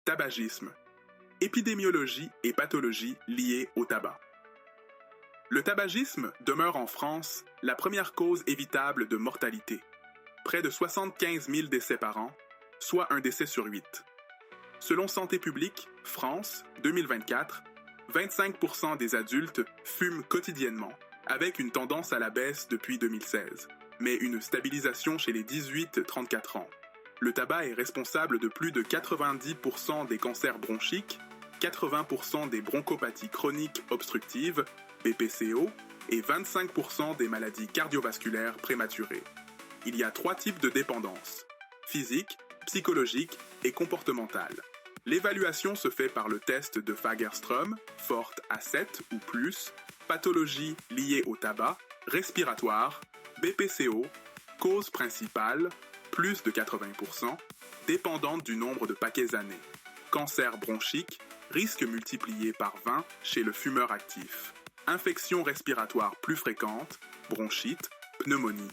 Tabagisme. Épidémiologie et pathologie liées au tabac. Le tabagisme demeure en France la première cause évitable de mortalité. Près de 75 000 décès par an, soit un décès sur 8. Selon Santé publique, France, 2024, 25% des adultes fument quotidiennement, avec une tendance à la baisse depuis 2016, mais une stabilisation chez les 18-34 ans. Le tabac est responsable de plus de 90% des cancers bronchiques, 80% des bronchopathies chroniques obstructives, BPCO, et 25% des maladies cardiovasculaires prématurées. Il y a 3 types de dépendance: physique, psychologique et comportementale. L'évaluation se fait par le test de Fagerström, forte à 7 ou plus, pathologie liée au tabac, respiratoire, BPCO, cause principale, plus de 80%, dépendante du nombre de paquets années, cancer bronchique, risque multiplié par 20 chez le fumeur actif, infection respiratoire plus fréquente, bronchite, pneumonie,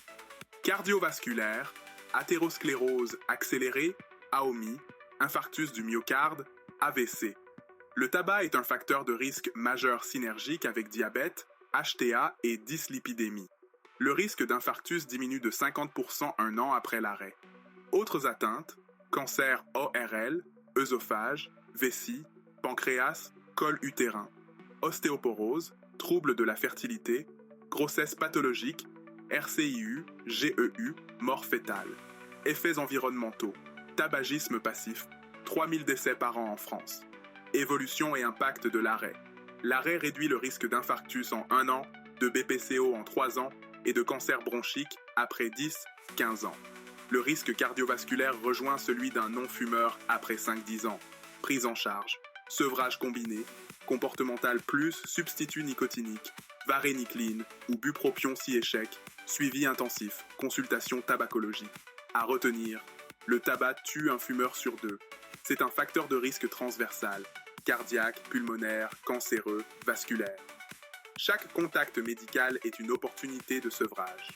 cardiovasculaire, athérosclérose accélérée, AOMI, infarctus du myocarde, AVC. Le tabac est un facteur de risque majeur synergique avec diabète, HTA et dyslipidémie. Le risque d'infarctus diminue de 50% un an après l'arrêt. Autres atteintes: cancer ORL, œsophage, vessie, pancréas, col utérin, ostéoporose, troubles de la fertilité, grossesse pathologique, RCIU, GEU, mort fœtale. Effets environnementaux: tabagisme passif, 3000 décès par an en France. Évolution et impact de l'arrêt. L'arrêt réduit le risque d'infarctus en 1 an, de BPCO en 3 ans et de cancer bronchique après 10-15 ans. Le risque cardiovasculaire rejoint celui d'un non-fumeur après 5-10 ans. Prise en charge: sevrage combiné, comportemental plus substitut nicotinique, varénicline ou bupropion si échec, suivi intensif, consultation tabacologie. À retenir: le tabac tue un fumeur sur 2. C'est un facteur de risque transversal, cardiaque, pulmonaire, cancéreux, vasculaire. Chaque contact médical est une opportunité de sevrage.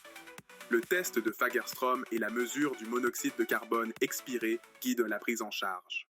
Le test de Fagerström et la mesure du monoxyde de carbone expiré guident la prise en charge.